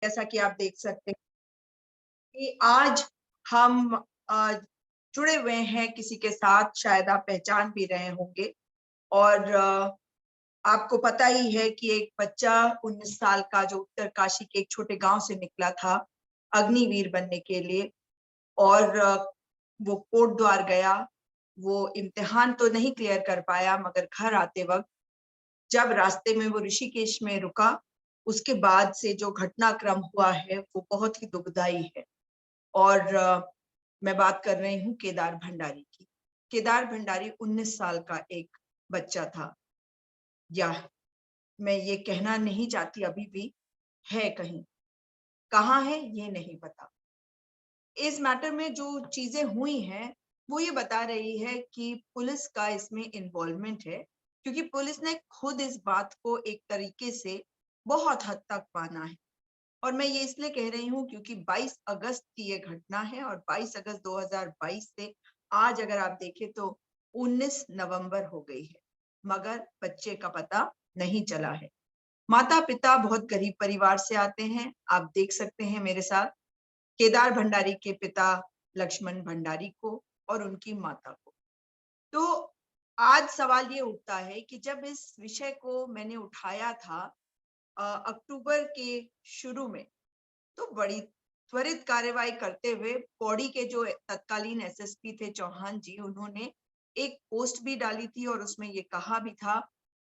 जैसा कि आप देख सकते हैं कि आज हम जुड़े हुए हैं किसी के साथ, शायद आप पहचान भी रहे होंगे। और आपको पता ही है कि एक बच्चा 19 साल का जो उत्तरकाशी के एक छोटे गांव से निकला था अग्निवीर बनने के लिए, और वो कोट द्वार गया। वो इम्तिहान तो नहीं क्लियर कर पाया, मगर घर आते वक्त जब रास्ते में वो ऋषिकेश में रुका, उसके बाद से जो घटनाक्रम हुआ है वो बहुत ही दुखदाई है। और मैं बात कर रही हूँ केदार भंडारी की। केदार भंडारी 19 साल का एक बच्चा था, या मैं ये कहना नहीं चाहती अभी भी है कहीं, कहाँ है ये नहीं पता। इस मैटर में जो चीजें हुई हैं वो ये बता रही है कि पुलिस का इसमें इन्वॉल्वमेंट है, क्योंकि पुलिस ने खुद इस बात को एक तरीके से बहुत हद तक माना है। और मैं ये इसलिए कह रही हूँ क्योंकि 22 अगस्त की ये घटना है, और 22 अगस्त 2022 से आज अगर आप देखें तो 19 नवंबर हो गई है, मगर बच्चे का पता नहीं चला है। माता पिता बहुत गरीब परिवार से आते हैं, आप देख सकते हैं मेरे साथ केदार भंडारी के पिता लक्ष्मण भंडारी को और उनकी माता को। तो आज सवाल ये उठता है कि जब इस विषय को मैंने उठाया था अक्टूबर के शुरू में, तो बड़ी त्वरित कार्रवाई करते हुए पौड़ी के जो तत्कालीन एसएसपी थे चौहान जी, उन्होंने एक पोस्ट भी डाली थी और उसमें ये कहा भी था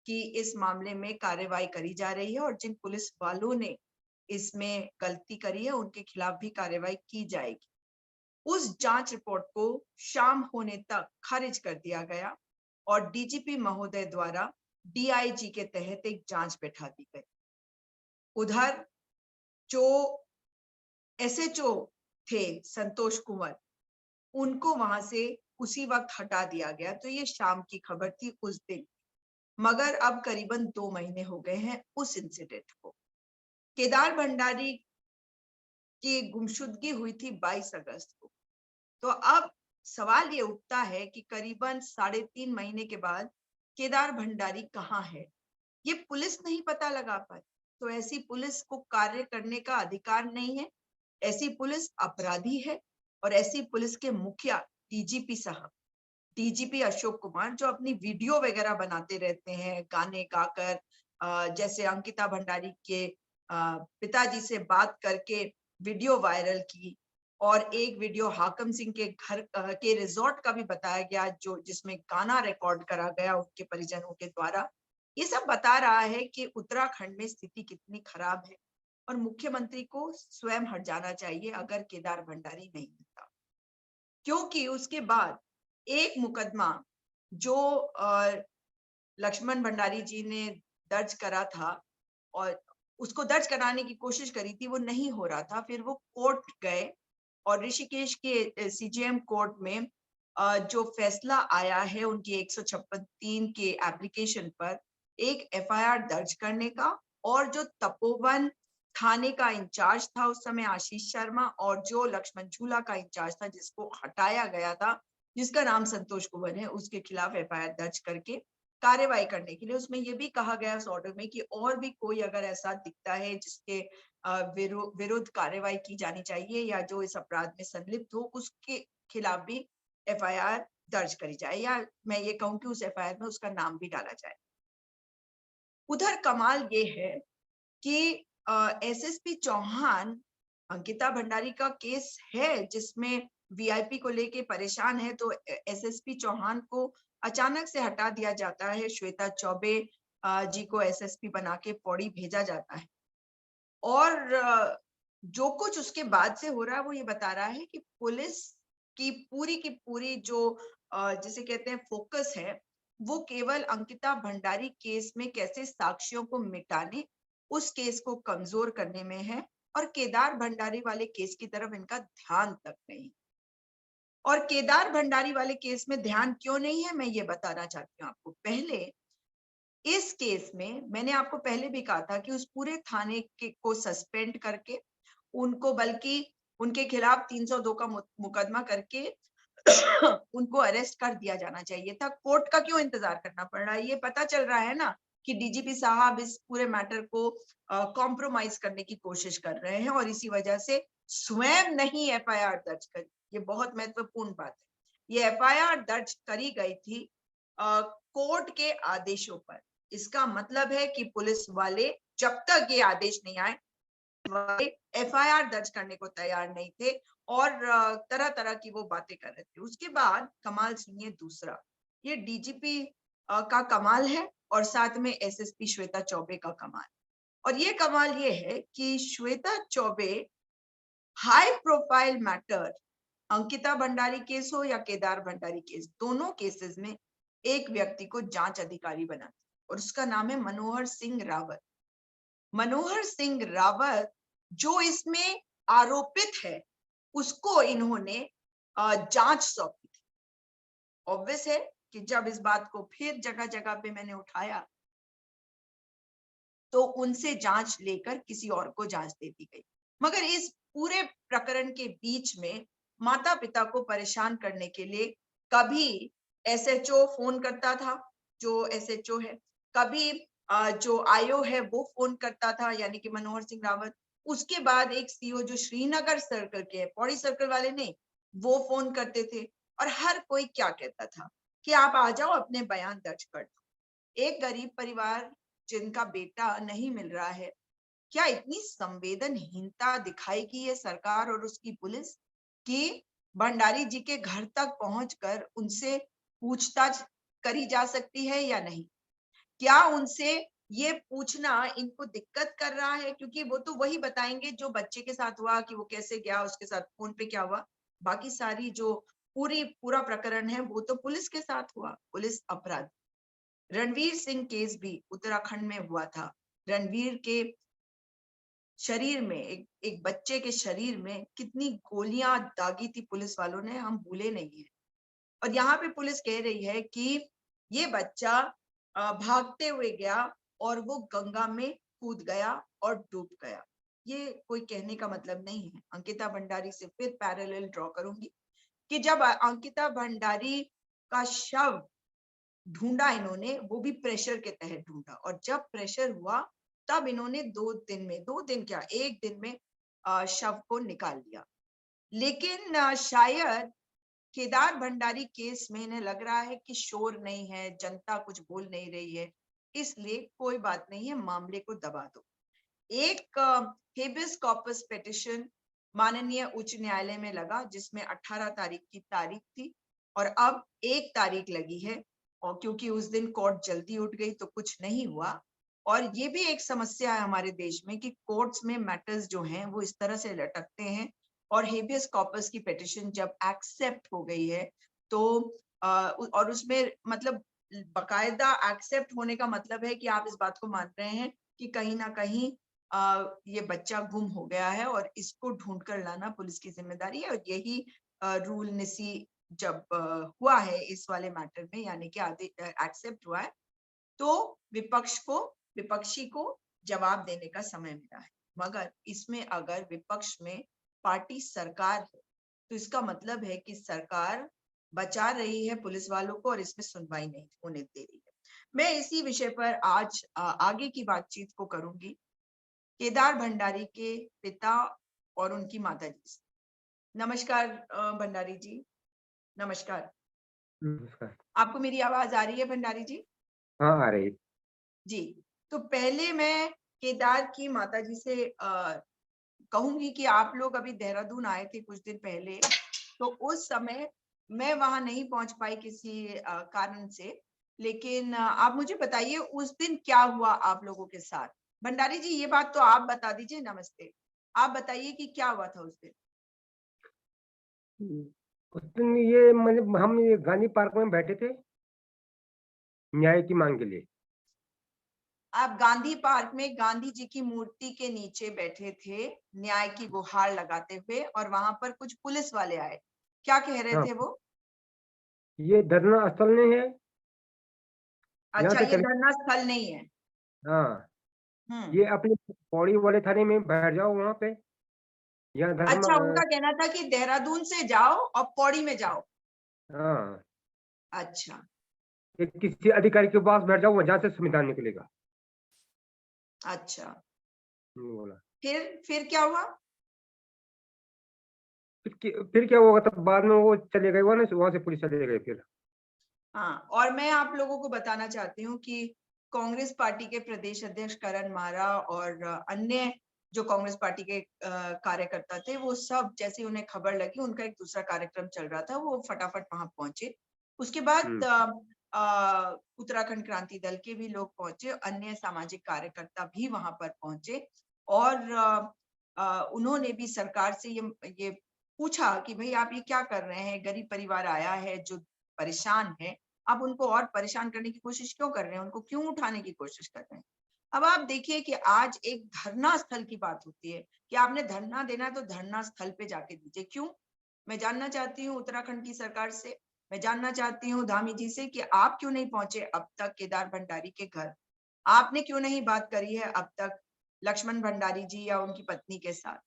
कि इस मामले में कार्रवाई करी जा रही है और जिन पुलिस वालों ने इसमें गलती करी है उनके खिलाफ भी कार्रवाई की जाएगी। उस जांच रिपोर्ट को शाम होने तक खारिज कर दिया गया और डीजीपी महोदय द्वारा डीआईजी के तहत एक जांच बैठा दी गई। उधर जो एसएचओ थे संतोष कुंवर, उनको वहां से उसी वक्त हटा दिया गया। तो ये शाम की खबर थी उस दिन, मगर अब करीबन 2 महीने हो गए हैं उस इंसिडेंट को। केदार भंडारी की गुमशुदगी हुई थी 22 अगस्त को। तो अब सवाल ये उठता है कि करीबन 3.5 महीने के बाद केदार भंडारी कहाँ है, ये पुलिस नहीं पता लगा पाई। तो ऐसी पुलिस को कार्य करने का अधिकार नहीं है, ऐसी पुलिस अपराधी है। और ऐसी पुलिस के मुखिया डीजीपी साहब, डीजीपी अशोक कुमार, जो अपनी वीडियो वगैरह बनाते रहते हैं गाने गाकर, जैसे अंकिता भंडारी के पिताजी से बात करके वीडियो वायरल की, और एक वीडियो हाकम सिंह के घर के रिजॉर्ट का भी बताया गया, जो जिसमें गाना रिकॉर्ड करा गया उनके परिजनों के द्वारा। ये सब बता रहा है कि उत्तराखंड में स्थिति कितनी खराब है और मुख्यमंत्री को स्वयं हट जाना चाहिए अगर केदार भंडारी नहीं मिलता। क्योंकि उसके बाद एक मुकदमा जो लक्ष्मण भंडारी जी ने दर्ज करा था और उसको दर्ज कराने की कोशिश करी थी, वो नहीं हो रहा था। फिर वो कोर्ट गए और ऋषिकेश के सीजेएम कोर्ट में जो फैसला आया है उनकी 156(3) के एप्लीकेशन पर एक एफआईआर दर्ज करने का, और जो तपोवन थाने का इंचार्ज था उस समय आशीष शर्मा, और जो लक्ष्मण झूला का इंचार्ज था जिसको हटाया गया था, जिसका नाम संतोष कुंवर है, उसके खिलाफ एफआईआर दर्ज करके कार्रवाई करने के लिए। उसमें यह भी कहा गया उस ऑर्डर में कि और भी कोई अगर ऐसा दिखता है जिसके विरुद्ध कार्रवाई की जानी चाहिए या जो इस अपराध में संलिप्त हो, उसके खिलाफ भी एफआईआर दर्ज करी जाए, या मैं ये कहूं कि उस एफआईआर में उसका नाम भी डाला जाए। उधर कमाल ये है कि एसएसपी चौहान, अंकिता भंडारी का केस है जिसमें वीआईपी को लेके परेशान है, तो एसएसपी चौहान को अचानक से हटा दिया जाता है, श्वेता चौबे जी को एसएसपी बना के पौड़ी भेजा जाता है। और जो कुछ उसके बाद से हो रहा है वो ये बता रहा है कि पुलिस की पूरी जो जिसे कहते हैं फोकस है, वो केवल अंकिता भंडारी केस में कैसे साक्ष्यों को मिटाने, उस केस को कमजोर करने में है, और केदार भंडारी वाले केस की तरफ इनका ध्यान तक नहीं। और केदार भंडारी वाले केस में ध्यान क्यों नहीं है, मैं ये बताना चाहती हूँ आपको। पहले इस केस में मैंने आपको पहले भी कहा था कि उस पूरे थाने के को सस्पेंड करके उनको, बल्कि उनके खिलाफ 302 का मुकदमा करके उनको अरेस्ट कर दिया जाना चाहिए था। कोर्ट का क्यों इंतजार करना पड़ रहा है? ये पता चल रहा है ना कि डीजीपी साहब इस पूरे मैटर को कॉम्प्रोमाइज करने की कोशिश कर रहे हैं और इसी वजह से स्वयं नहीं एफआईआर दर्ज करी। ये बहुत महत्वपूर्ण बात है। ये एफआईआर दर्ज करी गई थी कोर्ट के आदेशों पर। इसका मतलब है कि पुलिस वाले जब तक ये आदेश नहीं आए एफआईआर दर्ज करने को तैयार नहीं थे और तरह तरह की वो बातें कर रहे थे। उसके बाद कमाल सुनिए दूसरा, ये डीजीपी का कमाल है और साथ में एसएसपी श्वेता चौबे का कमाल। और ये कमाल ये है कि Shweta Choubey high profile matter, Ankita Bhandari case हो या केदार भंडारी केस, दोनों केसेस में एक व्यक्ति को जांच अधिकारी बनाते और उसका नाम है मनोहर सिंह रावत। मनोहर सिंह रावत जो इसमें आरोपित है उसको इन्होंने जांच सौंपी थी। ऑब्वियस है कि जब इस बात को फिर जगह जगह पे मैंने उठाया तो उनसे जांच लेकर किसी और को जांच दे दी गई। मगर इस पूरे प्रकरण के बीच में माता पिता को परेशान करने के लिए कभी एसएचओ फोन करता था, जो एसएचओ है, कभी जो आईओ है वो फोन करता था यानी कि मनोहर सिंह रावत। उसके बाद एक सीओ जो श्रीनगर सर्कल के है, पौड़ी सर्कल वाले नहीं, वो फोन करते थे और हर कोई क्या कहता था कि आप आ जाओ अपने बयान दर्ज कर दो। एक गरीब परिवार जिनका बेटा नहीं मिल रहा है, क्या इतनी संवेदनहीनता दिखाएगी ये सरकार और उसकी पुलिस कि भंडारी जी के घर तक पहुंचकर उनसे पूछताछ करी जा सकती है या नहीं? क्या उनसे ये पूछना इनको दिक्कत कर रहा है? क्योंकि वो तो वही बताएंगे जो बच्चे के साथ हुआ कि वो कैसे गया, उसके साथ फोन पे क्या हुआ। बाकी सारी जो पूरा प्रकरण है वो तो पुलिस के साथ हुआ, पुलिस अपराध। रणवीर सिंह केस भी उत्तराखंड में हुआ था। रणवीर के शरीर में एक बच्चे के शरीर में कितनी गोलियां दागी थी पुलिस वालों ने, हम भूले नहीं है। और यहाँ पे पुलिस कह रही है कि ये बच्चा भागते हुए गया और वो गंगा में कूद गया और डूब गया। ये कोई कहने का मतलब नहीं है। अंकिता भंडारी से फिर पैरेलल ड्रॉ करूंगी कि जब अंकिता भंडारी का शव ढूंढा इन्होंने, वो भी प्रेशर के तहत ढूंढा और जब प्रेशर हुआ तब इन्होंने 2 दिन क्या 1 दिन में शव को निकाल लिया। लेकिन शायद केदार भंडारी केस में इन्हें लग रहा है कि शोर नहीं है, जनता कुछ बोल नहीं रही है, इसलिए कोई बात नहीं है, मामले को दबा दो। एक हेबियस कॉर्पस पिटीशन माननीय उच्च न्यायालय में लगा जिसमें 18 तारीख की तारीख थी और अब 1 तारीख लगी है और क्योंकि उस दिन कोर्ट जल्दी उठ गई तो कुछ नहीं हुआ। और ये भी एक समस्या है हमारे देश में कि कोर्ट्स में मैटर्स जो हैं वो इस तरह से लटकते हैं और हेबियस कॉर्पस की पिटीशन जब एक्सेप्ट हो गई है तो और उसमें मतलब बकायदा एक्सेप्ट होने का मतलब है कि आप इस बात को मान रहे हैं कि कहीं ना कहीं ये बच्चा गुम हो गया है और इसको ढूंढ कर लाना पुलिस की जिम्मेदारी है। और यही रूल निसी जब हुआ है इस वाले मैटर में यानी कि एक्सेप्ट हुआ है तो विपक्षी को जवाब देने का समय मिला है। मगर इसमें अगर विपक्ष में पार्टी सरकार है तो इसका मतलब है कि सरकार बचा रही है पुलिस वालों को और इसमें सुनवाई नहीं होने दे रही है। मैं इसी विषय पर आज आगे की बातचीत को करूंगी केदार भंडारी के पिता और उनकी माता जी से। नमस्कार भंडारी जी। नमस्कार। नमस्कार। आपको मेरी आवाज आ रही है भंडारी जी? हाँ, आ रही। जी। तो पहले मैं केदार की माता जी से कहूंगी कि आप लोग अभी देहरादून आए थे कुछ दिन पहले, तो उस समय मैं वहां नहीं पहुंच पाई किसी कारण से, लेकिन आप मुझे बताइए उस दिन क्या हुआ आप लोगों के साथ? भंडारी जी ये बात तो आप बता दीजिए। नमस्ते। आप बताइए कि क्या हुआ था उस दिन? उस दिन ये मतलब हम ये गांधी पार्क में बैठे थे न्याय की मांग के लिए। आप गांधी पार्क में गांधी जी की मूर्ति के नीचे बैठे थे न्याय की गुहार लगाते हुए और वहां पर कुछ पुलिस वाले आए, क्या कह रहे हाँ, थे वो? ये धरना स्थल नहीं है, यहाँ अच्छा, से ये चले। धरना स्थल नहीं है। हाँ, हम्म। ये अपने पौड़ी वाले थाने में बैठ जाओ वहां पे। यहाँ धर्म अच्छा, उनका कहना था कि देहरादून से जाओ और पौड़ी में जाओ। हाँ, अच्छा। ये किसी अधिकारी के पास बैठ जाओ, जहाँ से संविधान निकलेगा। अच्छा, नहीं बोला। फिर क्या हुआ? फिर क्या होगा, तब बाद में वो चले गए, वहां से पुलिस चले गए फिर। हाँ, और मैं आप लोगों को बताना चाहती हूँ कि कांग्रेस पार्टी के प्रदेश अध्यक्ष करण मारा और अन्य जो कांग्रेस पार्टी के कार्यकर्ता थे, वो सब जैसे उन्हें खबर लगी, उनका एक दूसरा कार्यक्रम चल रहा था, वो फटाफट वहां पहुंचे। उसके बाद उत्तराखंड क्रांति दल के भी लोग पहुंचे, अन्य सामाजिक कार्यकर्ता भी वहां पर पहुंचे और उन्होंने भी सरकार से ये पूछा कि भाई आप ये क्या कर रहे हैं, गरीब परिवार आया है जो परेशान है, आप उनको और परेशान करने की कोशिश क्यों कर रहे हैं, उनको क्यों उठाने की कोशिश कर रहे हैं। अब आप देखिए कि आज एक धरना स्थल की बात होती है कि आपने धरना देना है तो धरना स्थल पे जाके दीजिए। क्यों? मैं जानना चाहती हूँ उत्तराखंड की सरकार से, मैं जानना चाहती हूँ धामी जी से कि आप क्यों नहीं पहुंचे अब तक केदार भंडारी के घर, आपने क्यों नहीं बात करी है अब तक लक्ष्मण भंडारी जी या उनकी पत्नी के साथ।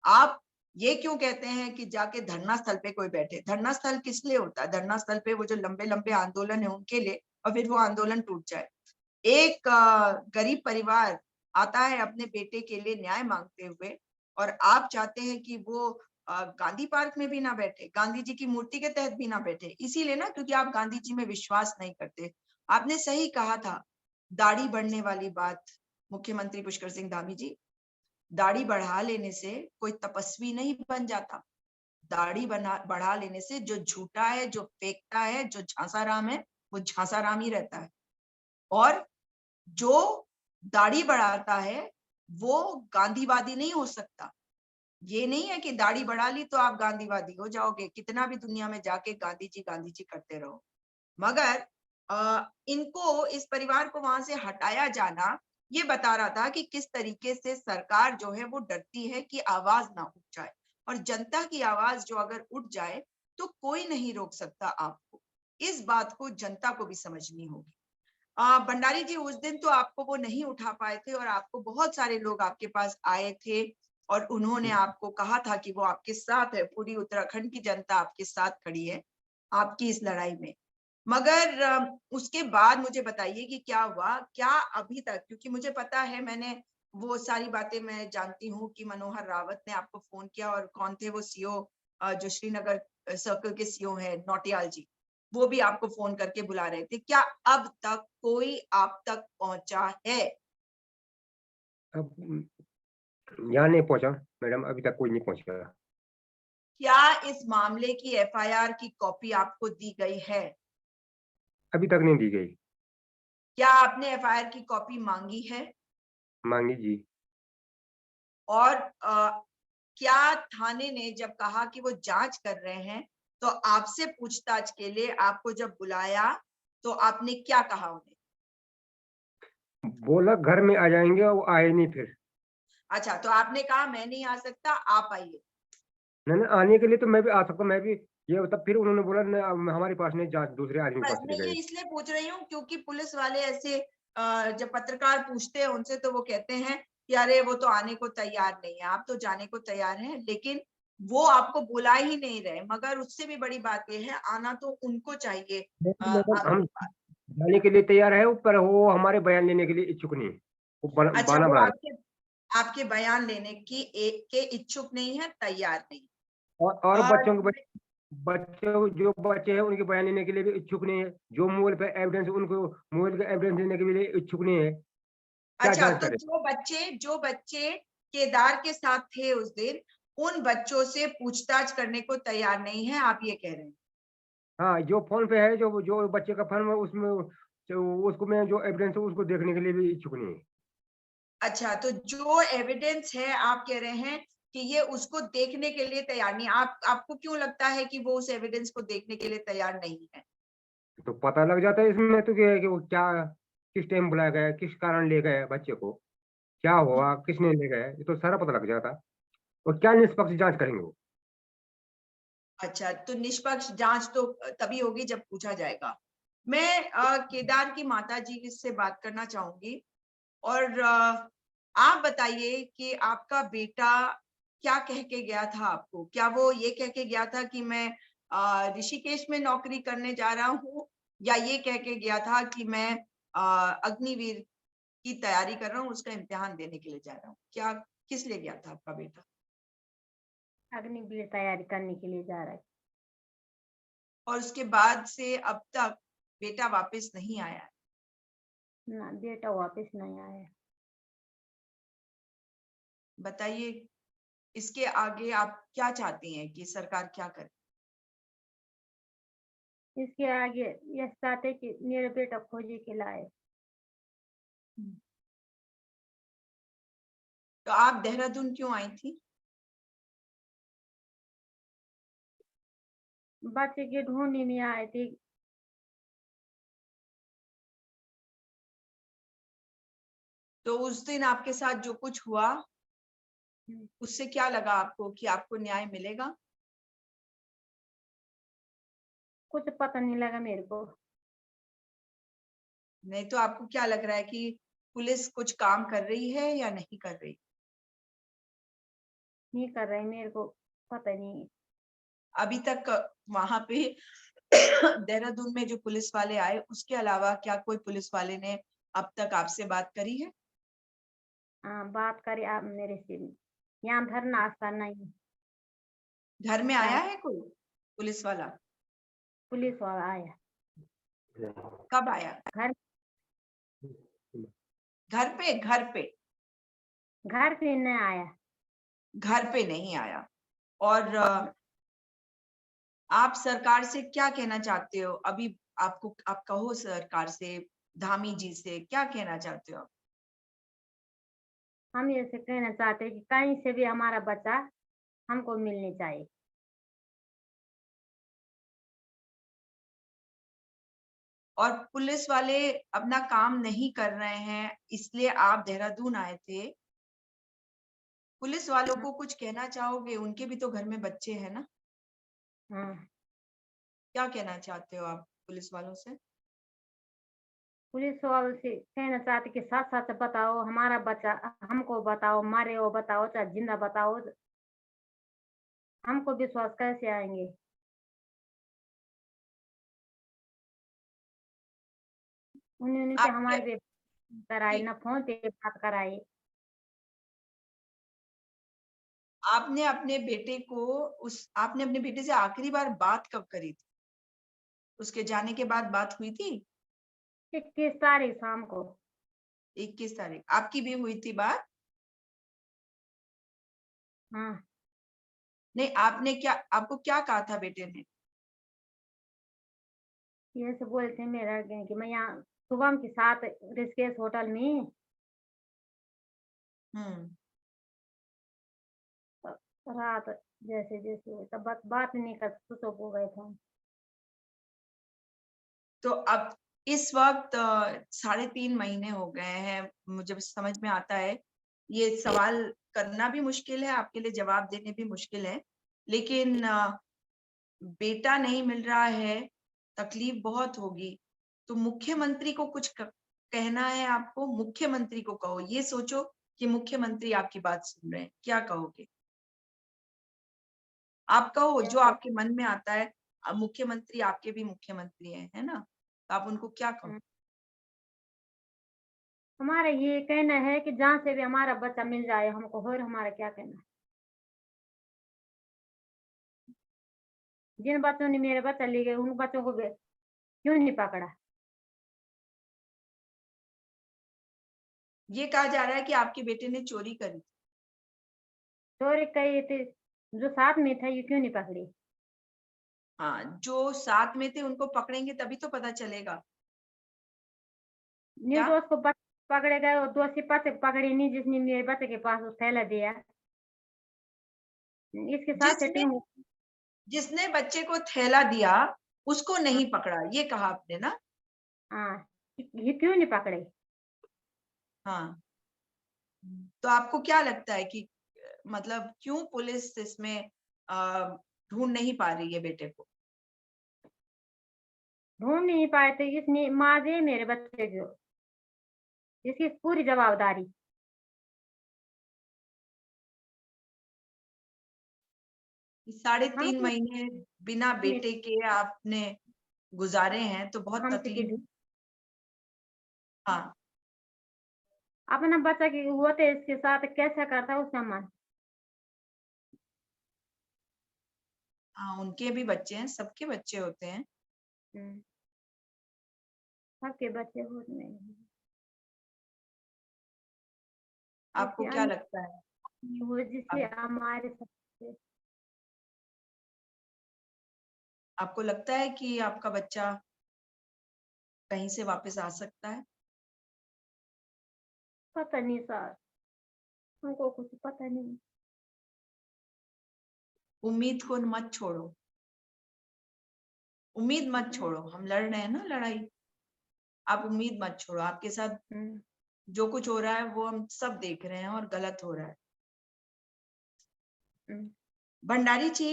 आप ये क्यों कहते हैं कि जाके धरना स्थल पे कोई बैठे? धरना स्थल किस लिए होता है? धरना स्थल पे वो जो लंबे-लंबे आंदोलन है उनके लिए, और फिर वो आंदोलन टूट जाए। एक गरीब परिवार आता है अपने बेटे के लिए न्याय मांगते हुए और आप चाहते हैं कि वो गांधी पार्क में भी ना बैठे, गांधी जी की मूर्ति के तहत भी ना बैठे। इसीलिए ना, क्योंकि आप गांधी जी में विश्वास नहीं करते। आपने सही कहा था, दाढ़ी बढ़ने वाली बात, मुख्यमंत्री पुष्कर सिंह धामी जी, दाढ़ी बढ़ा लेने से कोई तपस्वी नहीं बन जाता। दाढ़ी बढ़ा लेने से जो झूठा है, जो फेंकता है, जो झांसाराम है, वो झांसाराम ही रहता है। और जो दाढ़ी बढ़ाता है, वो गांधीवादी नहीं हो सकता। ये नहीं है कि दाढ़ी बढ़ा ली तो आप गांधीवादी हो जाओगे, कितना भी दुनिया में जाके गांधी जी करते रहो। मगर इनको, इस परिवार को वहां से हटाया जाना, ये बता रहा था कि किस तरीके से सरकार जो है वो डरती है कि आवाज ना उठ जाए, और जनता की आवाज जो अगर उठ जाए तो कोई नहीं रोक सकता आपको। इस बात को जनता को भी समझनी होगी। भंडारी जी, उस दिन तो आपको वो नहीं उठा पाए थे और आपको बहुत सारे लोग आपके पास आए थे और उन्होंने आपको कहा था कि वो आपके साथ है, पूरी उत्तराखंड की जनता आपके साथ खड़ी है आपकी इस लड़ाई में। मगर उसके बाद मुझे बताइए कि क्या हुआ? क्या अभी तक, क्योंकि मुझे पता है, मैंने वो सारी बातें मैं जानती हूँ कि मनोहर रावत ने आपको फ़ोन किया और कौन थे वो सीओ, जो श्रीनगर सर्कल के सीओ हैं नौटियाल जी, वो भी आपको फ़ोन करके बुला रहे थे। क्या अब तक कोई आप तक पहुँचा है? अब यहाँ नहीं पहुंचा मैडम, अभी तक कोई नहीं पहुंचा। क्या इस मामले की एफआईआर की कॉपी आपको दी गई है? अभी तक नहीं दी गई। क्या आपने एफआईआर की कॉपी माँगी है? मांगी जी। और क्या थाने ने जब कहा कि वो जांच कर रहे हैं, तो आपसे पूछताछ के लिए आपको जब बुलाया, तो आपने क्या कहा उन्हें? बोला घर में आ जाएंगे, और वो आए नहीं फिर। अच्छा, तो आपने कहा मैं नहीं आ सकता, आप आइए। नहीं नहीं, आने के लिए तो मैं भी आ सकता हूँ, मैं भी। ये तब फिर उन्होंने बोला नहीं, अब हमारे पास नहीं, जांच दूसरे आदमी के बस पास मैं चले ये गए। इसलिए पूछ रही हूँ क्योंकि पुलिस वाले ऐसे, जब पत्रकार पूछते हैं उनसे तो वो कहते हैं कि अरे वो तो आने को तैयार नहीं है। आप तो जाने को तैयार हैं, लेकिन वो आपको बुला ही नहीं रहे। मगर उससे भी बड़ी बात ये है, आना तो उनको चाहिए नहीं, मैडम हम आपके पास। जाने के लिए तैयार है, पर वो हमारे बयान लेने के लिए इच्छुक नहीं है। वो अच्छा, बहाना वो बना रहे आपके आपके बयान लेने की एक के इच्छुक नहीं है, तैयार नहीं। हैं। और और बच्चों जो बच्चे हैं उनके बयान लेने के लिए भी इच्छुक नहीं है। जो मोबाइल पे एविडेंस, उनको मोबाइल का एविडेंस लेने के लिए इच्छुक नहीं है। क्या अच्छा, जांच तो करें? जो बच्चे केदार के साथ थे उस दिन, उन बच्चों से पूछताछ करने को तैयार नहीं है, आप ये कह रहे हैं? हाँ, जो फोन पे है, जो जो बच्चे का फोन है, उसमें उसको मैं जो एविडेंस है उसको देखने के लिए भी इच्छुक नहीं है। अच्छा, तो जो एविडेंस है आप कह रहे हैं कि ये उसको देखने के लिए तैयार नहीं। आपको क्यों लगता है कि वो उस एविडेंस को देखने के लिए तैयार नहीं है? तो पता लग जाता है इसमें तो, क्या है कि वो क्या, किस टाइम बुलाया गया, किस कारण ले गए बच्चे को, क्या हुआ, किसने ले गए, ये तो सारा पता लग जाता। और क्या निष्पक्ष जांच करेंगे वो। अच्छा, तो निष्पक्ष जांच तो तभी होगी जब पूछा जाएगा। मैं केदार की माताजी से बात करना चाहूंगी और आप बताइए कि आपका बेटा क्या कह के गया था आपको? क्या वो ये कह के गया था कि मैं ऋषिकेश में नौकरी करने जा रहा हूँ, या ये कह के गया था कि मैं अग्निवीर की तैयारी कर रहा हूँ, उसका इम्तिहान देने के लिए जा रहा हूँ। क्या किस लिए गया था आपका बेटा? अग्निवीर तैयारी करने के लिए जा रहा है। और उसके बाद से अब तक बेटा वापस नहीं आया है। ना, बेटा वापस नहीं आया। बताइए, इसके आगे आप क्या चाहती हैं कि सरकार क्या करे? इसके आगे ये चाहते कि मेरा बेटा खोजे के लाए। तो आप देहरादून क्यों आई थी? बच्चे के ढूंढने में आए थे। तो उस दिन आपके साथ जो कुछ हुआ, उससे क्या लगा आपको कि आपको न्याय मिलेगा? कुछ पता नहीं लगा मेरे को। नहीं तो आपको क्या लग रहा है कि पुलिस कुछ काम कर रही है या नहीं कर रही? नहीं कर रहे, मेरे को पता नहीं। अभी तक वहां पे देहरादून में जो पुलिस वाले आए, उसके अलावा क्या कोई पुलिस वाले ने अब तक आपसे बात करी है? हाँ, बात करे आप मेरे से। यहाँ धरना आसान नहीं। घर में आया है कोई पुलिस वाला? पुलिस वाला आया। कब आया? घर घर पे? घर पे? घर पे नहीं आया। घर पे नहीं आया। और आप सरकार से क्या कहना चाहते हो? अभी आपको, आप कहो सरकार से, धामी जी से क्या कहना चाहते हो? हम ये से कहना चाहते हैं कि कहीं से भी हमारा बच्चा हमको मिलने चाहिए। और पुलिस वाले अपना काम नहीं कर रहे हैं, इसलिए आप देहरादून आए थे। पुलिस वालों को कुछ कहना चाहोगे? उनके भी तो घर में बच्चे हैं ना। हाँ, क्या कहना चाहते हो आप पुलिस वालों से? पुलिस वालों से कहना चाहते कि सच सच बताओ, हमारा बच्चा हमको बताओ, मारे हो बताओ चाहे जिंदा बताओ। हमको विश्वास कैसे आएंगे? उन्होंने के आपके हमारे पे कराए, कि ना फोन पे बात कराए। आपने अपने बेटे को, उस आपने अपने बेटे से आखिरी बार बात कब करी थी? उसके जाने के बाद बात हुई थी? 21 तारीख शाम को। 21 तारीख आपकी भी हुई थी बात? हाँ, नहीं, आपने क्या, आपको क्या कहा था बेटे ने? ये से बोलते मेरा कि मैं यहाँ शुभम के साथ ऋषिकेश होटल में हम्म। रात जैसे जैसे हुई, तब बात नहीं कर चुप हो गए थे। तो अब इस वक्त 3.5 महीने हो गए हैं। मुझे समझ में आता है, ये सवाल करना भी मुश्किल है, आपके लिए जवाब देने भी मुश्किल है, लेकिन बेटा नहीं मिल रहा है, तकलीफ बहुत होगी। तो मुख्यमंत्री को कुछ कहना है आपको? मुख्यमंत्री को कहो, ये सोचो कि मुख्यमंत्री आपकी बात सुन रहे हैं, क्या कहोगे? आप कहो जो आपके मन में आता है। अब मुख्यमंत्री आपके भी मुख्यमंत्री हैं, है ना? तो आप उनको क्या कहो? हमारा ये कहना है कि जहाँ से भी हमारा बच्चा मिल जाए हमको, और हमारा क्या कहना है। जिन बच्चों ने मेरे बच्चा ले गए उन बच्चों को क्यों नहीं पकड़ा? ये कहा जा रहा है कि आपके बेटे ने चोरी करी। चोरी कही थे, जो साथ में था ये क्यों नहीं पकड़ी? हाँ, जो साथ में थे उनको पकड़ेंगे तभी तो पता चलेगा। क्या? निर्दोष को पकड़े गए और दोषी पकड़े नहीं, जिसने मेरे बच्चे के पास वो थैला दिया। इसके साथ जिसने सेटिंग। जिसने बच्चे को थैला दिया उसको नहीं पकड़ा, ये कहा आपने ना? हाँ, ये क्यों नहीं पकड़े? हाँ। तो आपको क्या लगता है कि मतलब क्यों पुलिस इसमें ढूंढ नहीं पा रही है बेटे को? ढूंढ नहीं पाए थे, इसने मार दिए मेरे बच्चे को। इसकी पूरी जवाबदारी। 3.5 हम महीने बिना बेटे के आपने गुजारे हैं, तो बहुत हमसे तकलीफ। हाँ, अपना बच्चा की होते इसके साथ कैसा करता है उसका मन। हाँ, उनके भी बच्चे हैं, सबके बच्चे होते हैं। सबके बच्चे होते हैं। आपको जैसे क्या लगता है? वो जिससे आप, हमारे सबसे आपको लगता है कि आपका बच्चा कहीं से वापस आ सकता है? पता नहीं सर, हमको कुछ पता नहीं। उम्मीद को मत छोड़ो, उम्मीद मत छोड़ो। हम लड़ रहे हैं ना लड़ाई, आप उम्मीद मत छोड़ो। आपके साथ जो कुछ हो रहा है वो हम सब देख रहे हैं और गलत हो रहा है। भंडारी जी,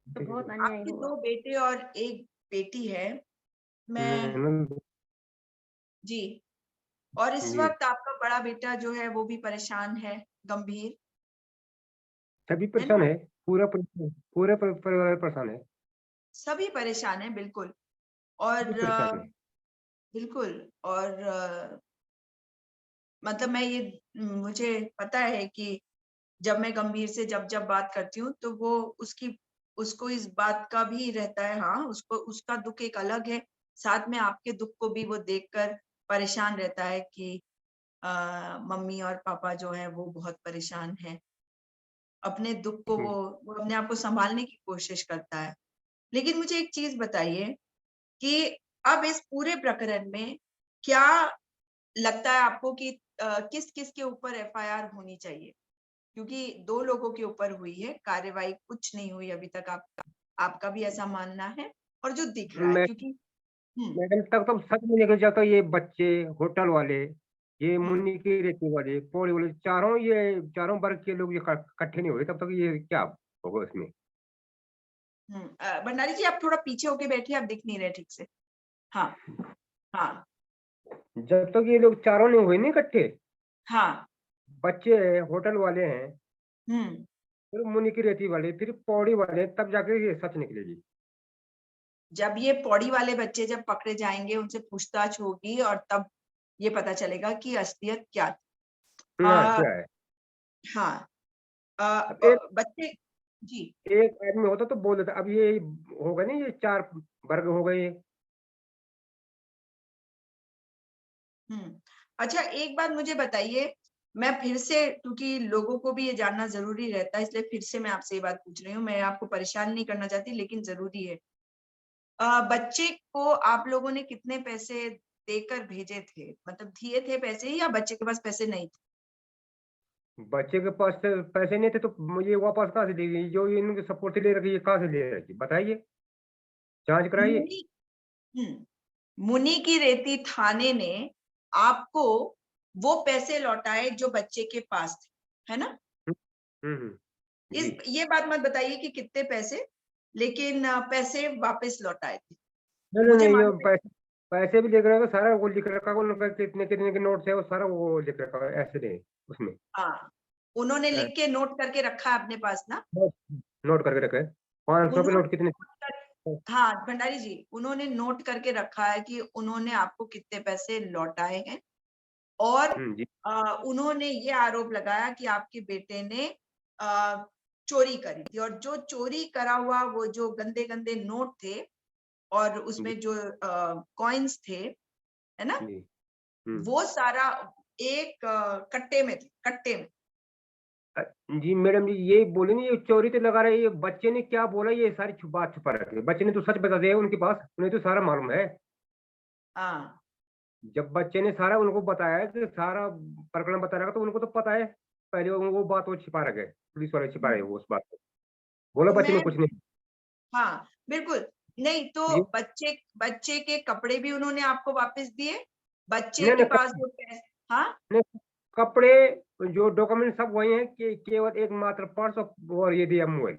तो बहुत अन्याय आपके हुआ। 2 बेटे और 1 बेटी है। मैं जी, और इस जी वक्त आपका बड़ा बेटा जो है वो भी परेशान है, गंभीर, सभी है परेशान ना? है, पूरे परिवार परेशान है, सभी परेशान हैं, बिल्कुल। और सभी परेशान है। बिल्कुल। और मतलब मैं ये मुझे पता है कि जब मैं गंभीर से जब बात करती हूँ तो वो उसको इस बात का भी रहता है। हाँ, उसको उसका दुख एक अलग है, साथ में आपके दुख को भी वो देखकर परेशान रहता है कि मम्मी और पापा जो है वो बहुत परेशान हैं। अपने दुख को वो अपने आप को संभालने की कोशिश करता है। लेकिन मुझे एक चीज बताइए कि अब इस पूरे प्रकरण में क्या लगता है आपको कि किस-किस के ऊपर एफआईआर होनी चाहिए? क्योंकि 2 लोगों के ऊपर हुई है, कार्रवाई कुछ नहीं हुई अभी तक। आपका भी ऐसा मानना है? और जो दिख रहा है, मैं क्योंकि हुँ, मैडम तब तब सच में लेकर जाता ये बच्चे, होटल वाले, ये हुँ, मुन्नी की रेती वाले, पौड़ी वाले, चारों वर्ग के लोग ये इकट्ठे नहीं हुए तब तक ये क्या होगा इसमें। हुँ। भंडारी जी, आप थोड़ा पीछे होके बैठिए, आप दिख नहीं रहे ठीक से। हाँ, हाँ, जब तक ये लोग चारों नहीं हुए नहीं इकट्ठे, हाँ, बच्चे हैं, होटल वाले हैं, हुँ। फिर मुन्नी की रेती वाले, फिर पौड़ी वाले, तब जाके ये सच निकलेगी। जब ये पौड़ी वाले बच्चे जब पकड़े जाएँगे, उनसे पूछताछ होगी और तब ये पता चलेगा कि असलियत क्या थी। हाँ क्या है। हाँ, अब बच्चे जी। एक आदमी होता तो बोल देता, अब ये हो गए ना, ये चार वर्ग हो गए। हुँ। अच्छा, एक बात मुझे बताइए, मैं फिर से, क्योंकि लोगों को भी ये जानना ज़रूरी रहता है, इसलिए फिर से मैं आपसे ये बात पूछ रही हूँ। मैं आपको परेशान नहीं करना चाहती, लेकिन ज़रूरी है। बच्चे को आप लोगों ने कितने पैसे देकर भेजे थे? मतलब दिए थे पैसे या बच्चे के पास पैसे नहीं थे? बच्चे के पास से पैसे नहीं थे तो मुझे वापस कहाँ से देगी, जो ये इनके सपोर्ट से ले रखी है कहाँ से ले रखी बताइए, जांच कराइए। मुनि हुँ, मुनि की रेती थाने ने आपको वो पैसे लौटाए जो बच्चे के पास थे, है ना? जी। ये बात मत बताइए कि कितने पैसे, लेकिन पैसे वापस लौटाए थे। नहीं नहीं मुझे नहीं, ये मालूम है। पैसे भी लिख रखा है, सारा वो लिख रखा है, उनका कितने कितने के नोट्स है वो सारा वो लिख रखा है, ऐसे नहीं उसमें। हाँ, उन्होंने हाँ, लिख के नोट करके रखा है अपने पास ना? नोट नोट करके रखा है, 500 के उन्होंने नोट कितने। नोट कर हाँ, भंडारी जी, उन्होंने नोट करके रखा है कि उन्होंने आपको कितने पैसे लौटाए हैं और जी। उन्होंने ये आरोप लगाया कि आपके बेटे ने अ, चोरी करी थी और जो चोरी करा हुआ वो जो गंदे-गंदे नोट थे और जी। उसमें जो कॉइन्स थे, है ना? जी। हम्म। वो सारा एक कट्टे में थे, कट्टे में। अ, जी मैडम जी, ये बोले नहीं, ये चोरी तो लगा रहे, ये बच्चे ने क्या बोला ये सारी बात छुपा रखी है, बच्चे ने तो सच बता दिया है उनके पास, उन्हें तो सारा मालूम है। हाँ, जब बच्चे ने सारा उनको बताया कि सारा प्रकरण बता रखा तो उनको तो पता है, पहले वो बात वो छिपा रखे, पुलिस वाले छिपा रहे हुँ, वो उस बात को, बोला तो बच्चे ने मैं कुछ नहीं। हाँ, बिल्कुल। नहीं तो जी। बच्चे बच्चे के कपड़े भी उन्होंने आपको वापस दिए? बच्चे नहीं के नहीं पास जो पैस हाँ? नहीं, कपड़े जो डॉक्यूमेंट सब वही हैं कि केवल एकमात्र पर्स और ये दिया मोबाइल,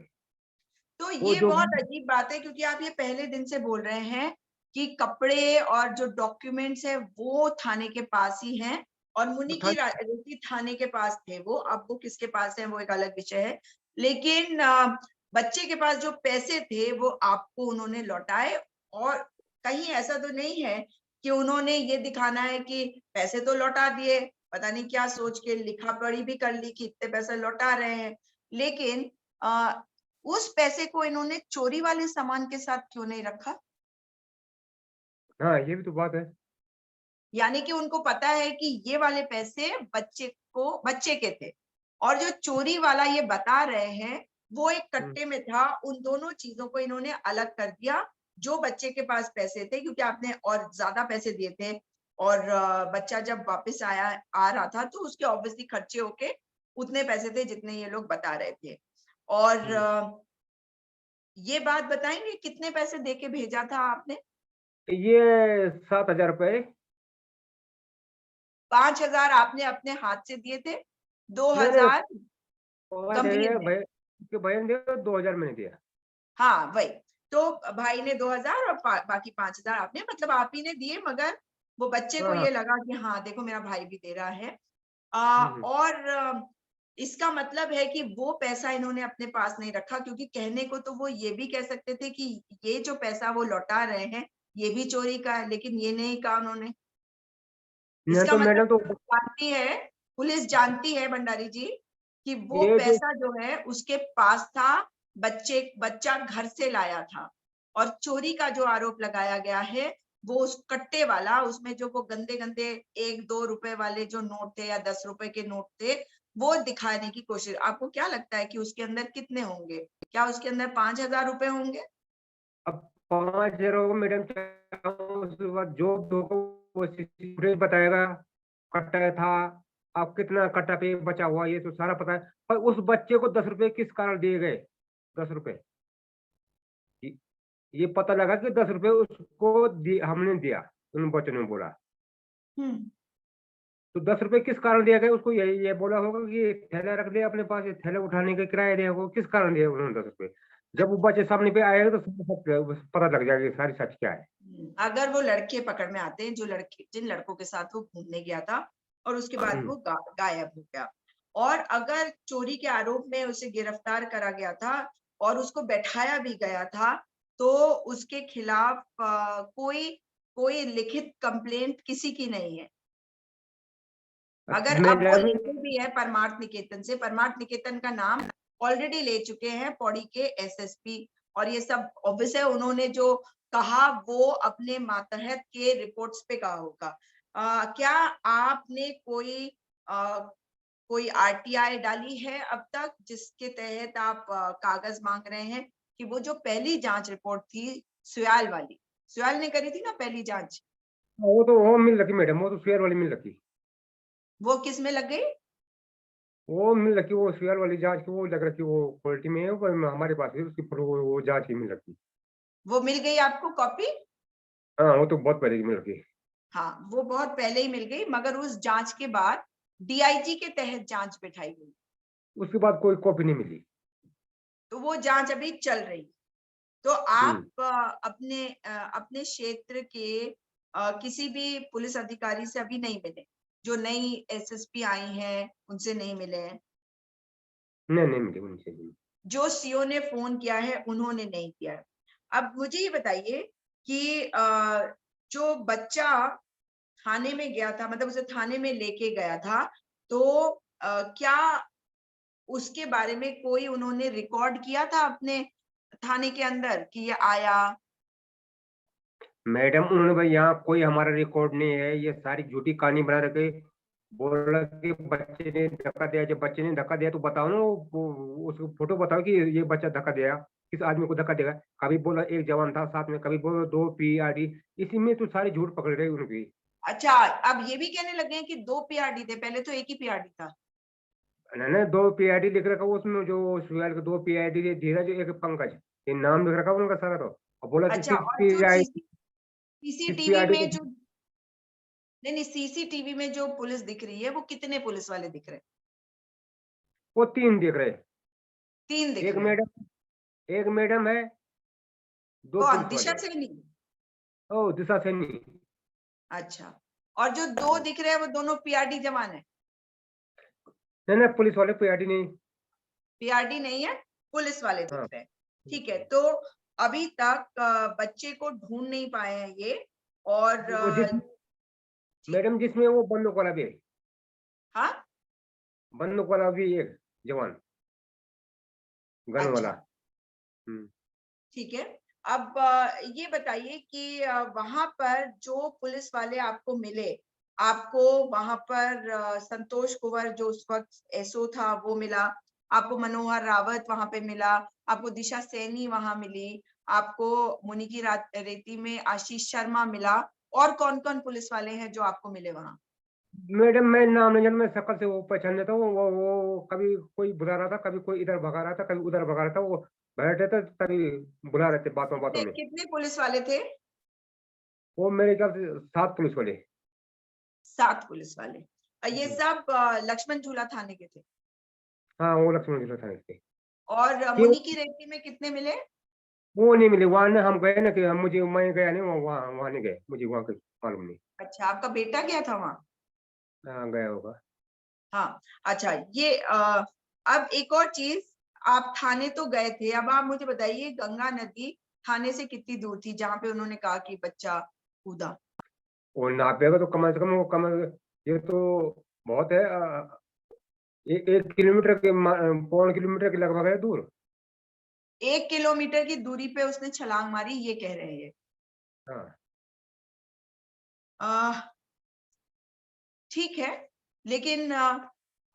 तो वो ये जो बहुत अजीब बात है क्योंकि आप ये पहले दिन से बोल रहे हैं कि कपड़े और जो डॉक्यूमेंट्स हैं वो थाने के पास ही हैं और मुनि था। की रेती थाने के पास थे वो। अब वो किसके पास है वो एक अलग विषय है। लेकिन बच्चे के पास जो पैसे थे वो आपको उन्होंने लौटाए और कहीं ऐसा तो नहीं है कि उन्होंने ये दिखाना है कि पैसे तो लौटा दिए पता नहीं क्या सोच के लिखा पढ़ी भी कर ली कि इतने पैसे लौटा रहे हैं, लेकिन उस पैसे को इन्होंने चोरी वाले सामान के साथ क्यों नहीं रखा? हाँ, ये भी तो बात है। यानी कि उनको पता है कि ये वाले पैसे बच्चे के थे, और जो चोरी वाला ये बता रहे हैं वो एक कट्टे में था। उन दोनों चीजों को इन्होंने अलग कर दिया। जो बच्चे के पास पैसे थे, क्योंकि आपने और ज्यादा पैसे दिए थे, और बच्चा जब वापस आ रहा था तो उसके ऑब्वियसली खर्चे होके उतने पैसे थे जितने ये लोग बता रहे थे। और ये बात बताएंगे कितने पैसे दे के भेजा था आपने? ये 7,000 रुपए। 5,000 आपने अपने हाथ से दिए थे, नहीं नहीं, 2,000 कंपनी ने। उसके भाई ने दिया, 2,000 मैंने दिया। हाँ वही, तो भाई ने 2,000 और बाकी 5,000 आपने, मतलब आप ही ने दिए, मगर वो बच्चे को हाँ ये लगा कि हाँ देखो मेरा भाई भी दे रहा है। हम्म, और इसका मतलब है कि वो पैसा इन्होंने अपने पास नहीं रखा, क्योंकि कहने को तो वो ये भी कह सकते थे कि ये जो पैसा वो लौटा रहे हैं ये भी चोरी का है, लेकिन ये नहीं कहा उन्होंने। नहीं इसका तो मतलब मैडम तो पुलिस जानती है भंडारी जी कि वो ये जो पैसा जो है उसके पास था, बच्चा घर से लाया था। और चोरी का जो आरोप लगाया गया है वो उस कट्टे वाला, उसमें जो वो गंदे गंदे 1-2 रुपए वाले जो नोट थे या 10 रुपए के नोट थे, वो दिखाने की कोशिश। आपको क्या लगता है कि उसके अंदर कितने होंगे? क्या उसके अंदर 5,000 रुपए होंगे? अब 5,000 होगा मैडम, क्या उसके बाद जो भी होगा वो CCTV फुटेज बताएगा। कट्टा था, अब कितना कट्टा पे बचा हुआ ये तो सारा पता है। पर उस बच्चे को 10 रुपए किस कारण दिए गए? 10 रुपए, ये पता लगा कि 10 रुपए उसको हमने दिया, उन बच्चों ने बोला। हम्म। तो 10 रुपए किस कारण दिया गया उसको? ये बोला होगा कि ये थैला रख लिया अपने पास, ये थैला उठाने का किराया दिया होगा। किस कारण दिया उन्होंने 10 रुपए? जब वो बच्चे सामने पे आएगा तो पता लग जाएगा कि सारी सच क्या है। अगर वो लड़के पकड़ में आते हैं, जो लड़के जिन लड़कों के साथ वो घूमने गया था और उसके बाद वो गायब हो गया, और अगर चोरी के आरोप में उसे गिरफ्तार करा गया था और उसको बैठाया भी गया था, तो उसके खिलाफ कोई कोई लिखित कंप्लेंट किसी की नहीं है। अगर अब वो मैडम लेते भी है परमार्थ निकेतन से, परमार्थ निकेतन का नाम ऑलरेडी ले चुके हैं पौड़ी के एसएसपी, और ये सब ऑब्वियस है उन्होंने जो कहा वो अपने मातहत के रिपोर्ट्स पे कहा होगा। क्या आपने कोई आरटीआई डाली है अब तक जिसके तहत आप कागज मांग रहे हैं कि वो जो पहली जांच रिपोर्ट थी सुयाल वाली, सुयाल ने करी थी ना पहली जांच, वो मिल रखी मैडम, वो तो शेयर वाली मिल रखी। वो किस में लग गई? वो मिल रखी, वो शेयर वाली जांच की वो लग रखी, वो क्वालिटी में है, वो हमारे पास है उसकी फोटो, वो जांच की मिल रखी। वो मिल गई आपको कॉपी? हाँ, वो तो बहुत पहले की मिल रखी। हाँ, वो बहुत पहले ही मिल गई, मगर उस जांच के बाद डीआईजी के तहत जांच बिठाई गई, उसके बाद कोई कॉपी नहीं मिली। तो वो जांच अभी चल रही। तो हम्म आप अपने क्षेत्र के किसी भी पुलिस अधिकारी से अभी नहीं मिले? जो नई एसएसपी आई हैं उनसे नहीं मिले हैं? नहीं नहीं मिली, उनसे नहीं। जो सीओ ने फोन किया है उन्होंने नहीं किया है? अब मुझे ये बताइए कि जो बच्चा थाने में गया था, मतलब उसे थाने में लेके गया था, तो क्या उसके बारे में कोई उन्होंने रिकॉर्ड किया था अपने थाने के अंदर कि ये आया? मैडम उन्होंने भाई यहाँ कोई हमारा रिकॉर्ड नहीं है, ये सारी झूठी कहानी बना रखे। बोला कि बच्चे ने धक्का दिया, जब बच्चे ने धक्का दिया तो बताओ ना, उसको फोटो बताओ कि ये बच्चा धक्का दिया, किस आदमी को धक्का देगा। कभी बोला एक जवान था साथ में, कभी बोला 2 PRD। इसी में तो सारी झूठ पकड़ रहे उनकी। अच्छा, अब ये भी कहने लगे हैं कि 2 पीआरडी थे, पहले तो एक ही पीआरडी था। मैंने 2 PRD लिख रखा, उसमें जो सुहेल के 2 PRD थे, धीरज एक पंकज, ये नाम लिख रखा उनका सारा। तो और बोला कि अच्छा, सिक्स और पी जो I six P CCTV I D में जो, नहीं सीसीटीवी में जो पुलिस दिख रही है वो कितने पुलिस वाले दिख रहे हैं? वो 3 दिख रहे। 3 दिख एक रहे हैं। मैडम, एक मैडम है, 2 कौन, पुलिस वाले दिशा हैं। से नहीं? ओ दिशा से नहीं। अच्छा, और जो 2 दिख रहे हैं वो दोनों पीआरडी जवान है? नहीं नहीं, पुलिस वाले PRD नहीं। पीआरडी नहीं है, पुलिस वाले दिख हाँ रहे हैं। ठीक है, तो अभी तक बच्चे को ढूंढ नहीं पाए हैं ये, और वो जिस ठीक है। मैडम जिसमें वो बंदूक वाला भी है। हाँ, बंदूक वाला भी एक जवान, गन वाला। अच्छा, हम्म। ठीक है। अब ये बताइए कि वहां पर जो पुलिस वाले आपको मिले, आपको वहां पर संतोष कुंवर जो उस वक्त एसओ था वो मिला, आपको मनोहर रावत वहां पे मिला, आपको दिशा सैनी वहां मिली, आपको मुनिकी रेती में आशीष शर्मा मिला, और कौन कौन पुलिस वाले हैं जो आपको मिले वहां? मैडम मैं नाम नहीं जान, मैं शक्ल से वो पहचान लेता हूँ। वो कभी कोई बुला रहा था, कभी कोई इधर भगा रहा था, कभी उधर भगा रहा था। वो बैठे थे तभी बुला रहे थे बातों बातों कितने में। कितने पुलिस वाले थे? वो मेरे ख्याल से 7 पुलिस वाले। 7 पुलिस वाले। ये जी। सब लक्ष्मण झूला थाने के थे। हाँ, वो लक्ष्मण झूला था इसके। और कि मुनि की रेती में कितने मिले? वो नहीं मिले वहां ना, हम गए ना कि मैं गया नहीं वहाँ, वहां नहीं गए, मुझे वहां का मालूम नहीं। अच्छा, आपका बेटा गया था वहां? हाँ, गया होगा। हाँ, अच्छा, ये अब एक और चीज, आप थाने तो गए थे, अब आप मुझे बताइए गंगा नदी थाने से कितनी दूर थी जहां पे उन्होंने कहा कि बच्चा कूदा? और नापेगा तो कम से कम वो कम, ये तो बहुत है। 1 किलोमीटर के 1.25 किलोमीटर के लगभग है दूर। 1 किलोमीटर की दूरी पे उसने छलांग मारी, ये कह रहे हैं। हाँ। अह, ठीक है, लेकिन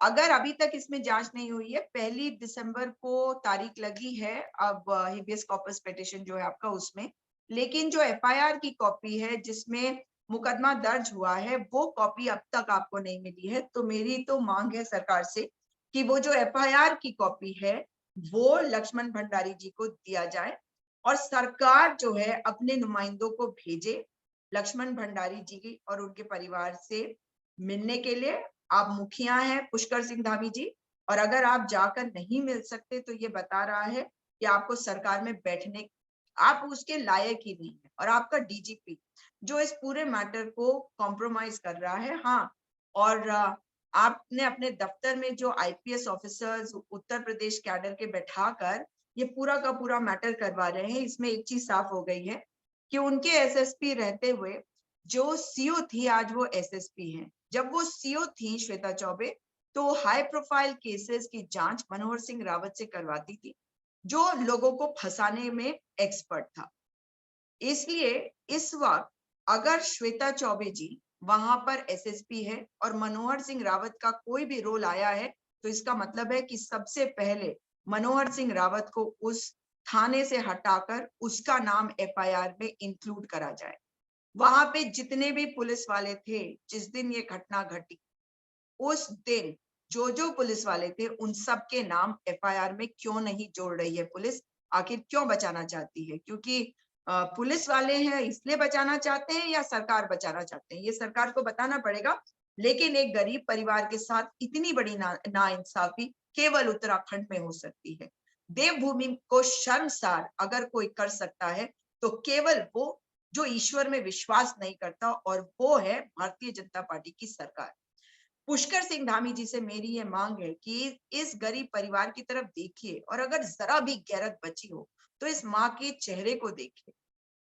अगर अभी तक इसमें जांच नहीं हुई है, 1 दिसंबर को तारीख लगी है अब हिबियस कॉर्पस पिटीशन जो है आपका उसमें, लेकिन जो एफआईआर की कॉपी है जिसमें मुकदमा दर्ज हुआ है वो कॉपी अब तक आपको नहीं मिली है। तो मेरी तो मांग है सरकार से कि वो जो एफआईआर की कॉपी है वो लक्ष्मण भंडारी जी को दिया जाए, और सरकार जो है अपने नुमाइंदों को भेजे लक्ष्मण भंडारी जी और उनके परिवार से मिलने के लिए। आप मुखिया हैं पुष्कर सिंह धामी जी, और अगर आप जाकर नहीं मिल सकते तो ये बता रहा है कि आपको सरकार में बैठने, आप उसके लायक ही नहीं है। और आपका डीजीपी जो इस पूरे मैटर को कॉम्प्रोमाइज कर रहा है, हाँ, और आपने अपने दफ्तर में जो IPS officers Uttar Pradesh cadre के बैठाकर ये पूरा का पूरा मैटर करवा रहे हैं, इसमें एक चीज साफ हो गई है कि उनके एसएसपी रहते हुए जो सीओ थी आज वो एसएसपी हैं। जब वो सीओ थी श्वेता चौबे, तो हाई प्रोफाइल केसेस की जांच मनोहर सिंह रावत से करवाती थी जो लोगों को फंसाने में एक्सपर्ट था। इसलिए इस वक्त अगर श्वेता चौबे जी वहां पर एसएसपी है और मनोहर सिंह रावत का कोई भी रोल आया है, तो इसका मतलब है कि सबसे पहले मनोहर सिंह रावत को उस थाने से हटाकर उसका नाम एफआईआर में इंक्लूड करा जाए। वहां पे जितने भी पुलिस वाले थे जिस दिन ये घटना घटी, उस दिन जो पुलिस वाले थे उन सब के नाम एफआईआर में क्यों नहीं जोड़ रही है पुलिस? आखिर क्यों बचाना चाहती है? क्योंकि पुलिस वाले हैं इसलिए बचाना चाहते हैं या सरकार बचाना चाहते हैं, ये सरकार को बताना पड़ेगा। लेकिन एक गरीब परिवार के साथ इतनी बड़ी नाइंसाफी केवल उत्तराखंड में हो सकती है। देवभूमि को शर्मसार अगर कोई कर सकता है तो केवल वो जो ईश्वर में विश्वास नहीं करता, और वो है भारतीय जनता पार्टी की सरकार। पुष्कर सिंह धामी जी से मेरी ये मांग है कि इस गरीब परिवार की तरफ देखिए, और अगर जरा भी गैरत बची हो तो इस माँ के चेहरे को देखिए।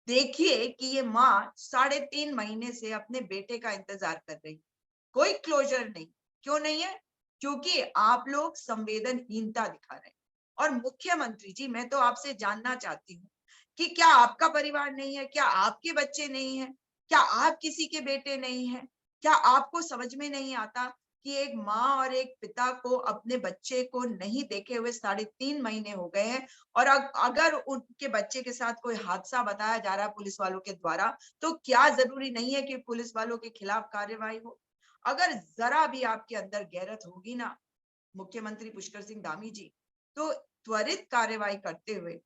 देखिए कि ये माँ 3.5 महीने से अपने बेटे का इंतजार कर रही है, कोई क्लोजर नहीं। क्यों नहीं है? क्योंकि आप लोग संवेदनहीनता दिखा रहे हैं। और मुख्यमंत्री जी, मैं तो आपसे जानना चाहती हूँ कि क्या आपका परिवार नहीं है? क्या आपके बच्चे नहीं है? क्या आप किसी के बेटे नहीं है? क्या आपको समझ में नहीं आता कि एक माँ और एक पिता को अपने बच्चे को नहीं देखे हुए 3.5 महीने हो गए हैं, और अगर उनके बच्चे के साथ कोई हादसा बताया जा रहा है पुलिस वालों के द्वारा, तो क्या जरूरी नहीं है कि पुलिस वालों के खिलाफ कार्रवाई हो? अगर जरा भी आपके अंदर गैरत होगी ना मुख्यमंत्री पुष्कर सिंह धामी जी, तो त्वरित कार्रवाई करते हुए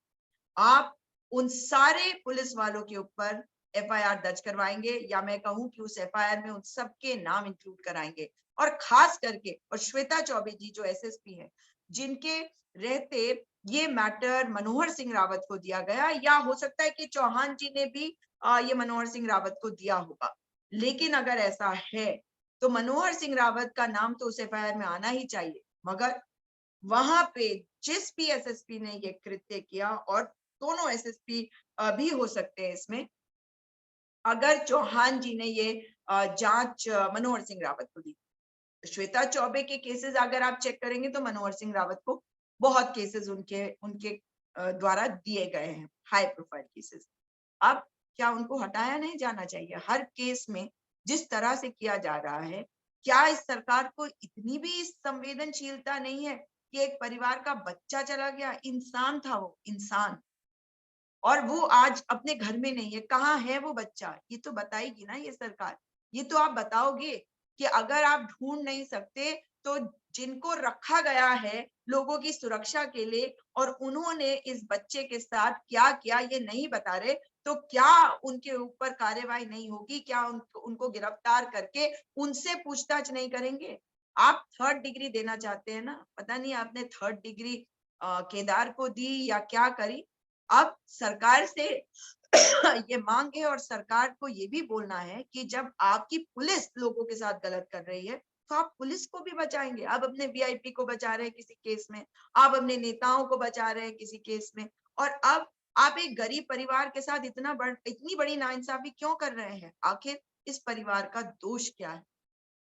आप उन सारे पुलिस वालों के ऊपर एफआईआर दर्ज करवाएंगे, या मैं कहूं कि उस एफआईआर में उन सबके नाम इंक्लूड कराएंगे। और खास करके और श्वेता चौबे जी जो एसएसपी हैं, जिनके रहते ये मैटर मनोहर सिंह रावत को दिया गया, या हो सकता है कि चौहान जी ने भी ये मनोहर सिंह रावत को दिया होगा, लेकिन अगर ऐसा है तो मनोहर सिंह रावत का नाम तो उस एफआईआर में आना ही चाहिए। मगर वहां पे जिस भी एसएसपी ने ये कृत्य किया, और दोनों एसएसपी भी हो सकते हैं इसमें, अगर चौहान जी ने ये जांच मनोहर सिंह रावत को दी, श्वेता चौबे के केसेस अगर आप चेक करेंगे तो मनोहर सिंह रावत को बहुत केसेस उनके उनके द्वारा दिए गए हैं, हाई प्रोफाइल केसेस। अब क्या उनको हटाया नहीं जाना चाहिए? हर केस में जिस तरह से किया जा रहा है, क्या इस सरकार को इतनी भी संवेदनशीलता नहीं है कि एक परिवार का बच्चा चला गया, इंसान था वो, इंसान, और वो आज अपने घर में नहीं है, कहाँ है वो बच्चा? ये तो बताएगी ना ये सरकार। ये तो आप बताओगे कि अगर आप ढूंढ नहीं सकते तो जिनको रखा गया है लोगों की सुरक्षा के लिए और उन्होंने इस बच्चे के साथ क्या किया ये नहीं बता रहे, तो क्या उनके ऊपर कार्रवाई नहीं होगी? क्या उनको गिरफ्तार करके उनसे पूछताछ नहीं करेंगे? आप 3rd डिग्री देना चाहते हैं ना, पता नहीं आपने 3rd डिग्री केदार को दी या क्या करी। अब सरकार से ये मांग है और सरकार को ये भी बोलना है कि जब आपकी पुलिस लोगों के साथ गलत कर रही है तो आप पुलिस को भी बचाएंगे। आप अपने वीआईपी को बचा रहे हैं किसी केस में, आप अपने नेताओं को बचा रहे हैं किसी केस में, और अब आप एक गरीब परिवार के साथ इतनी बड़ी नाइंसाफी क्यों कर रहे हैं? आखिर इस परिवार का दोष क्या है?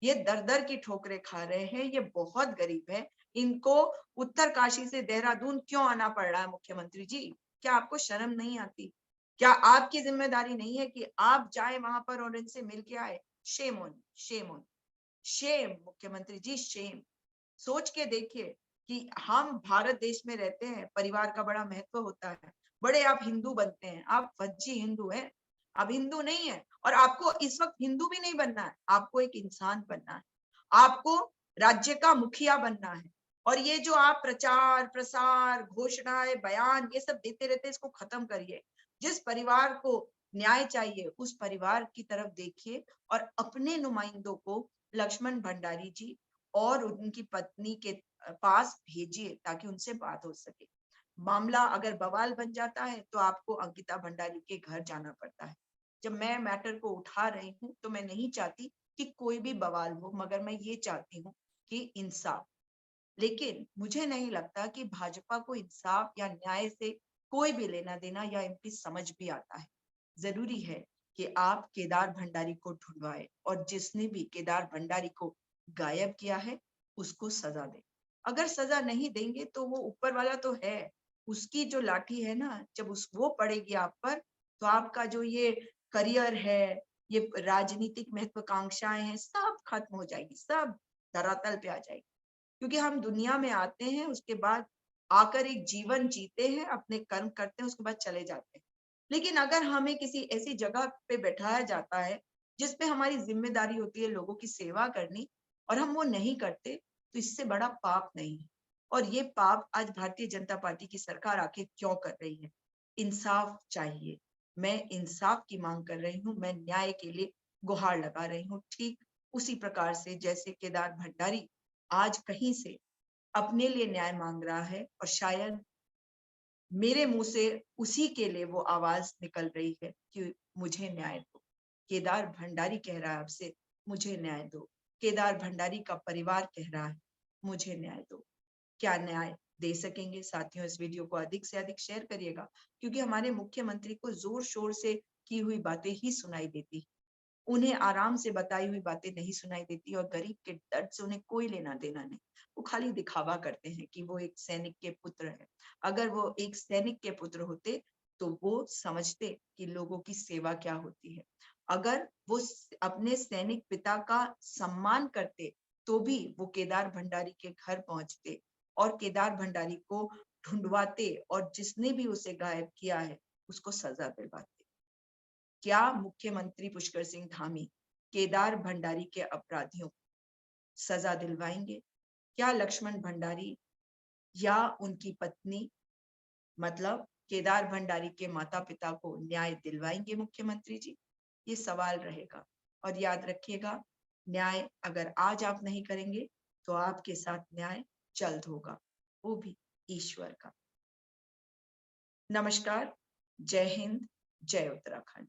ये दर दर की ठोकरें खा रहे हैं, ये बहुत गरीब है। इनको उत्तरकाशी से देहरादून क्यों आना पड़ रहा है? मुख्यमंत्री जी, क्या आपको शर्म नहीं आती? क्या आपकी जिम्मेदारी नहीं है कि आप जाए वहां पर और इनसे मिल के आए? Shame on, shame on, shame मुख्यमंत्री जी, शेम। सोच के देखिए कि हम भारत देश में रहते हैं, परिवार का बड़ा महत्व होता है, बड़े आप हिंदू बनते हैं, आप फर्जी हिंदू हैं, आप हिंदू नहीं है। और आपको इस वक्त हिंदू भी नहीं बनना है, आपको एक इंसान बनना है, आपको राज्य का मुखिया बनना है। और ये जो आप प्रचार प्रसार घोषणाएं बयान ये सब देते रहते, इसको खत्म करिए। जिस परिवार को न्याय चाहिए उस परिवार की तरफ देखिए और अपने नुमाइंदों को लक्ष्मण भंडारी जी और उनकी पत्नी के पास भेजिए ताकि उनसे बात हो सके। मामला अगर बवाल बन जाता है तो आपको अंकिता भंडारी के घर जाना पड़ता है। जब मैं मैटर को उठा रही हूँ तो मैं नहीं चाहती कि कोई भी बवाल हो, मगर मैं ये चाहती हूँ कि इंसाफ। लेकिन मुझे नहीं लगता कि भाजपा को इंसाफ या न्याय से कोई भी लेना देना या इनकी समझ भी आता है। जरूरी है कि आप केदार भंडारी को ढूंढवाए और जिसने भी केदार भंडारी को गायब किया है उसको सजा दे। अगर सजा नहीं देंगे तो वो ऊपर वाला तो है, उसकी जो लाठी है ना, जब वो पड़ेगी आप पर तो आपका जो ये करियर है, ये राजनीतिक महत्वाकांक्षाएं हैं, सब खत्म हो जाएगी, सब धरातल पे आ जाएगी। क्योंकि हम दुनिया में आते हैं, उसके बाद आकर एक जीवन जीते हैं, अपने कर्म करते हैं, उसके बाद चले जाते हैं। लेकिन अगर हमें किसी ऐसी जगह पे बैठाया जाता है जिसपे हमारी जिम्मेदारी होती है लोगों की सेवा करनी और हम वो नहीं करते, तो इससे बड़ा पाप नहीं है। और ये पाप आज भारतीय जनता पार्टी की सरकार आके क्यों कर रही है? इंसाफ चाहिए। मैं इंसाफ की मांग कर रही हूँ, मैं न्याय के लिए गुहार लगा रही हूँ, ठीक उसी प्रकार से जैसे केदार भंडारी आज कहीं से अपने लिए न्याय मांग रहा है और शायद मेरे मुंह से उसी के लिए वो आवाज निकल रही है कि मुझे न्याय दो। केदार भंडारी कह रहा है आपसे, मुझे न्याय दो। केदार भंडारी का परिवार कह रहा है, मुझे न्याय दो। क्या न्याय दे सकेंगे? साथियों, इस वीडियो को अधिक से अधिक शेयर करिएगा, क्योंकि हमारे मुख्यमंत्री को जोर शोर से की हुई बातें ही सुनाई देती, उन्हें आराम से बताई हुई बातें नहीं सुनाई देती और गरीब के दर्द से उन्हें कोई लेना देना नहीं। वो खाली दिखावा करते हैं कि वो एक सैनिक के पुत्र है। अगर वो एक सैनिक के पुत्र होते तो वो समझते कि लोगों की सेवा क्या होती है। अगर वो अपने सैनिक पिता का सम्मान करते तो भी वो केदार भंडारी के घर पहुंचते और केदार भंडारी को ढूंढवाते और जिसने भी उसे गायब किया है उसको सजा दिलवाते। क्या मुख्यमंत्री पुष्कर सिंह धामी केदार भंडारी के अपराधियों को सजा दिलवाएंगे? क्या लक्ष्मण भंडारी या उनकी पत्नी, मतलब केदार भंडारी के माता पिता को न्याय दिलवाएंगे मुख्यमंत्री जी? ये सवाल रहेगा। और याद रखिएगा, न्याय अगर आज आप नहीं करेंगे तो आपके साथ न्याय जल्द होगा, वो भी ईश्वर का। नमस्कार, जय हिंद, जय उत्तराखंड।